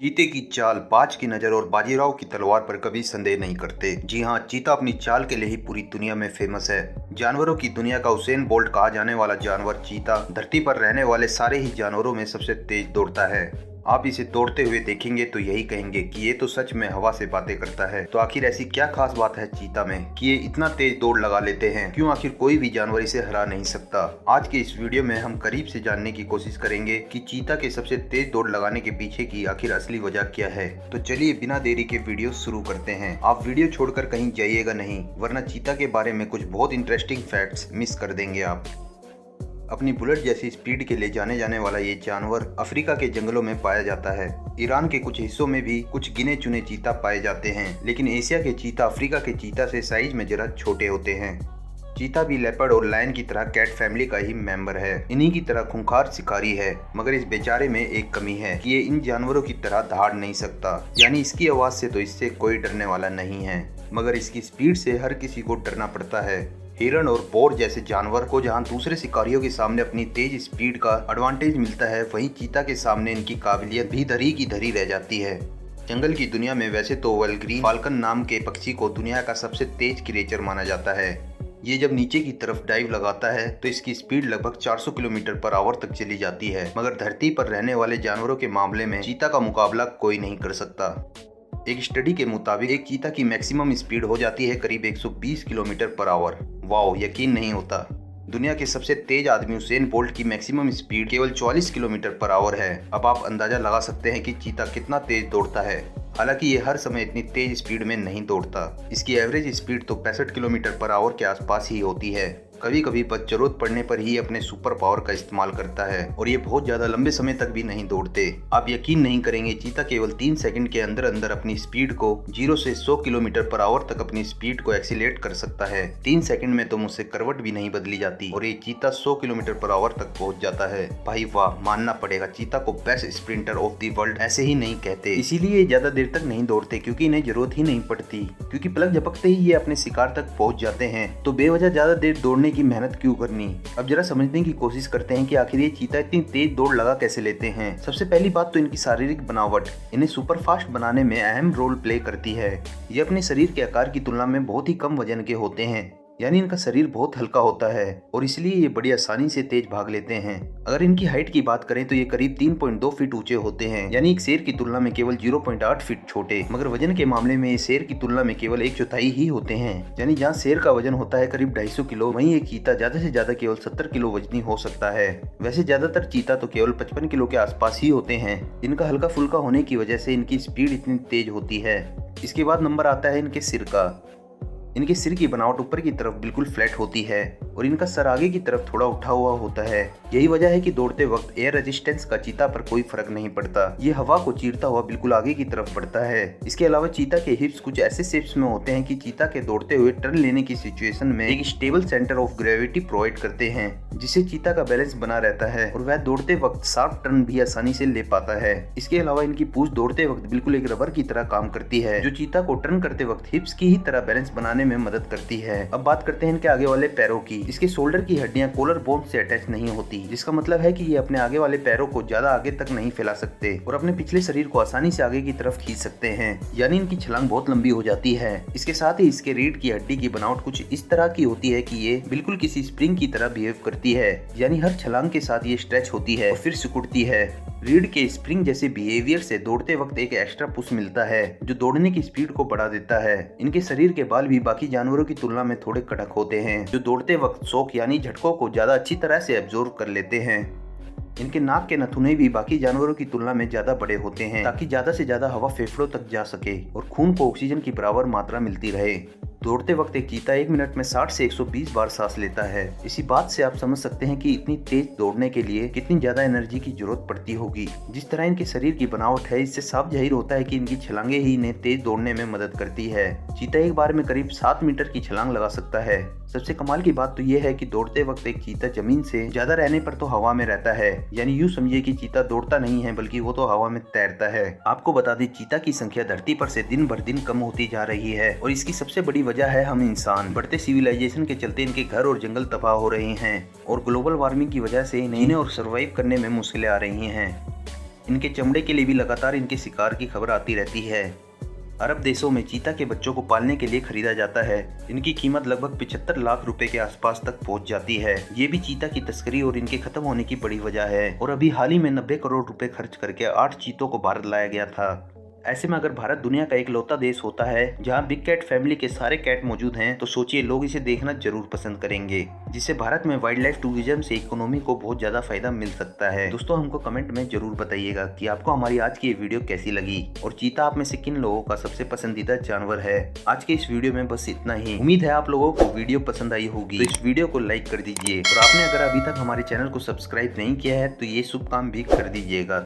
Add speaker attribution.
Speaker 1: चीते की चाल, बाज की नजर और बाजीराव की तलवार पर कभी संदेह नहीं करते। जी हाँ, चीता अपनी चाल के लिए ही पूरी दुनिया में फेमस है। जानवरों की दुनिया का उसेन बोल्ट कहा जाने वाला जानवर चीता धरती पर रहने वाले सारे ही जानवरों में सबसे तेज दौड़ता है। आप इसे दौड़ते हुए देखेंगे तो यही कहेंगे कि ये तो सच में हवा से बातें करता है। तो आखिर ऐसी क्या खास बात है चीता में कि ये इतना तेज दौड़ लगा लेते हैं? क्यों आखिर कोई भी जानवर इसे हरा नहीं सकता? आज के इस वीडियो में हम करीब से जानने की कोशिश करेंगे कि चीता के सबसे तेज दौड़ लगाने के पीछे की आखिर असली वजह क्या है। तो चलिए बिना देरी के वीडियो शुरू करते हैं। आप वीडियो छोड़कर कहीं जाइएगा नहीं, वरना चीता के बारे में कुछ बहुत इंटरेस्टिंग फैक्ट्स मिस कर देंगे आप। अपनी बुलेट जैसी स्पीड के लिए जाने जाने वाला ये जानवर अफ्रीका के जंगलों में पाया जाता है। ईरान के कुछ हिस्सों में भी कुछ गिने चुने चीता पाए जाते हैं, लेकिन एशिया के चीता अफ्रीका के चीता से साइज में जरा छोटे होते हैं। चीता भी लेपर्ड और लायन की तरह कैट फैमिली का ही मेंबर है। इन्हीं की तरह खूंखार शिकारी है, मगर इस बेचारे में एक कमी है कि ये इन जानवरों की तरह दहाड़ नहीं सकता। यानी इसकी आवाज से तो इससे कोई डरने वाला नहीं है, मगर इसकी स्पीड से हर किसी को डरना पड़ता है। हिरण और बोर जैसे जानवर को जहां दूसरे शिकारियों के सामने अपनी तेज स्पीड का एडवांटेज मिलता है, वहीं चीता के सामने इनकी काबिलियत भी धरी की धरी रह जाती है। जंगल की दुनिया में वैसे तो वल्ग्रीन फाल्कन नाम के पक्षी को दुनिया का सबसे तेज क्रिएचर माना जाता है। ये जब नीचे की तरफ डाइव लगाता है तो इसकी स्पीड लगभग 400 किलोमीटर पर आवर तक चली जाती है, मगर धरती पर रहने वाले जानवरों के मामले में चीता का मुकाबला कोई नहीं कर सकता। एक स्टडी के मुताबिक एक चीता की मैक्सिमम स्पीड हो जाती है करीब 120 किलोमीटर पर आवर। वाओ, यकीन नहीं होता। दुनिया के सबसे तेज आदमी उसेन बोल्ट की मैक्सिमम स्पीड केवल 44 किलोमीटर पर आवर है। अब आप अंदाजा लगा सकते हैं कि चीता कितना तेज दौड़ता है। हालांकि ये हर समय इतनी तेज स्पीड में नहीं दौड़ता। इसकी एवरेज स्पीड तो 65 किलोमीटर पर आवर के आसपास ही होती है। कभी कभी बस जरूरत पड़ने पर ही अपने सुपर पावर का इस्तेमाल करता है, और ये बहुत ज्यादा लंबे समय तक भी नहीं दौड़ते। आप यकीन नहीं करेंगे, चीता केवल 3 सेकंड के अंदर अंदर अपनी स्पीड को 0 से 100 किलोमीटर पर आवर तक अपनी स्पीड को एक्सीलेट कर सकता है। 3 सेकंड में तो मुझसे करवट भी नहीं बदली जाती, और ये चीता 100 किलोमीटर पर आवर तक पहुंच जाता है। भाई वाह, मानना पड़ेगा, चीता को best sprinter of the world ऐसे ही नहीं कहते। इसीलिए ये ज्यादा देर तक नहीं दौड़ते, क्योंकि इन्हें जरूरत ही नहीं पड़ती, क्योंकि पलक झपकते ही ये अपने शिकार तक पहुंच जाते हैं। तो बेवजह ज्यादा देर दौड़ने की मेहनत क्यों करनी। अब जरा समझने की कोशिश करते हैं कि आखिर ये चीता इतनी तेज दौड़ लगा कैसे लेते हैं। सबसे पहली बात तो इनकी शारीरिक बनावट इन्हें सुपर फास्ट बनाने में अहम रोल प्ले करती है। ये अपने शरीर के आकार की तुलना में बहुत ही कम वजन के होते हैं, यानी इनका शरीर बहुत हल्का होता है, और इसलिए ये बड़ी आसानी से तेज भाग लेते हैं। अगर इनकी हाइट की बात करें तो ये करीब 3.2 फीट ऊंचे होते हैं, यानी एक शेर की तुलना में केवल 0.8 फीट छोटे। मगर वजन के मामले में ये शेर की तुलना में केवल 1/4 ही होते हैं। यानी जहाँ शेर का वजन होता है करीब 250 किलो, वहीं एक चीता ज्यादा से ज्यादा केवल 70 किलो वजनी हो सकता है। वैसे ज्यादातर चीता तो केवल 55 किलो के आसपास ही होते हैं। इनका हल्का फुल्का होने की वजह से इनकी स्पीड इतनी तेज होती है। इसके बाद नंबर आता है इनके सिर का। इनके सिर की बनावट ऊपर की तरफ बिल्कुल फ्लैट होती है, और इनका सर आगे की तरफ थोड़ा उठा हुआ होता है। यही वजह है कि दौड़ते वक्त एयर रेजिस्टेंस का चीता पर कोई फर्क नहीं पड़ता। ये हवा को चीरता हुआ बिल्कुल आगे की तरफ बढ़ता है। इसके अलावा चीता के हिप्स कुछ ऐसे शेप्स में होते हैं कि चीता के दौड़ते हुए टर्न लेने की सिचुएशन में एक stable centre of gravity provide करते हैं, जिससे चीता का बैलेंस बना रहता है, और वह दौड़ते वक्त शार्प टर्न भी आसानी से ले पाता है। इसके अलावा इनकी पूंछ दौड़ते वक्त बिल्कुल एक रबर की तरह काम करती है, जो चीता को टर्न करते वक्त हिप्स की ही तरह बैलेंस बनाने में मदद करती है। अब बात करते हैं इनके आगे वाले पैरों की। इसके शोल्डर की हड्डियां कॉलर बोन से अटैच नहीं होती, जिसका मतलब है कि ये अपने आगे वाले पैरों को ज्यादा आगे तक नहीं फैला सकते, और अपने पिछले शरीर को आसानी से आगे की तरफ खींच सकते हैं। यानी इनकी छलांग बहुत लंबी हो जाती है। इसके साथ ही इसके रीढ़ की हड्डी की बनावट कुछ इस तरह की होती है कि ये बिल्कुल किसी स्प्रिंग की तरह बिहेव करती है, यानी हर छलांग के साथ ये स्ट्रेच होती है और फिर सिकुड़ती है। रीढ़ के स्प्रिंग जैसे बिहेवियर से दौड़ते वक्त एक एक्स्ट्रा पुश मिलता है, जो दौड़ने की स्पीड को बढ़ा देता है। इनके शरीर के बाल भी बाकी जानवरों की तुलना में थोड़े कड़क होते हैं, जो दौड़ते वक्त शॉक यानी झटकों को ज्यादा अच्छी तरह से एब्जॉर्ब कर लेते हैं। इनके नाक के नथुने भी बाकी जानवरों की तुलना में ज्यादा बड़े होते हैं, ताकि ज्यादा से ज्यादा हवा फेफड़ों तक जा सके और खून को ऑक्सीजन की बराबर मात्रा मिलती रहे। दौड़ते वक्त एक चीता 1 मिनट में 60 से 120 बार सांस लेता है। इसी बात से आप समझ सकते हैं कि इतनी तेज दौड़ने के लिए कितनी ज्यादा एनर्जी की जरूरत पड़ती होगी। जिस तरह इनके शरीर की बनावट है, इससे साफ जाहिर होता है कि इनकी छलांगे ही इन्हें तेज दौड़ने में मदद करती है। चीता एक बार में करीब 7 मीटर की छलांग लगा सकता है। सबसे कमाल की बात तो यह है कि दौड़ते वक्त एक चीता जमीन से ज्यादा रहने पर तो हवा में रहता है, यानी यूं समझिए कि चीता दौड़ता नहीं है, बल्कि वो तो हवा में तैरता है। आपको बता दें, चीता की संख्या धरती पर से दिन भर दिन कम होती जा रही है, और इसकी सबसे बड़ी वजह है हम इंसान। बढ़ते सिविलाइजेशन के चलते इनके घर और जंगल तबाह हो रहे हैं, और ग्लोबल वार्मिंग की वजह से इन्हें और सर्वाइव करने में मुश्किलें आ रही हैं। इनके चमड़े के लिए भी लगातार इनके शिकार की खबर आती रहती है। अरब देशों में चीता के बच्चों को पालने के लिए खरीदा जाता है। इनकी कीमत लगभग 75 लाख रुपए के आसपास तक पहुंच जाती है। ये भी चीता की तस्करी और इनके खत्म होने की बड़ी वजह है। और अभी हाल ही में 90 करोड़ रुपए खर्च करके 8 चीतों को भारत लाया गया था। ऐसे में अगर भारत दुनिया का इकलौता देश होता है जहां बिग कैट फैमिली के सारे कैट मौजूद हैं, तो सोचिए लोग इसे देखना जरूर पसंद करेंगे, जिससे भारत में वाइल्ड लाइफ टूरिज्म से इकोनॉमी को बहुत ज्यादा फायदा मिल सकता है। दोस्तों हमको कमेंट में जरूर बताइएगा कि आपको हमारी आज की ये वीडियो कैसी लगी और चीता आप में से किन लोगों का सबसे पसंदीदा जानवर है। आज के इस वीडियो में बस इतना ही। उम्मीद है आप लोगों को वीडियो पसंद आई होगी, तो इस वीडियो को लाइक कर दीजिए और आपने अगर अभी तक हमारे चैनल को सब्सक्राइब नहीं किया है तो ये शुभ काम भी कर दीजिएगा।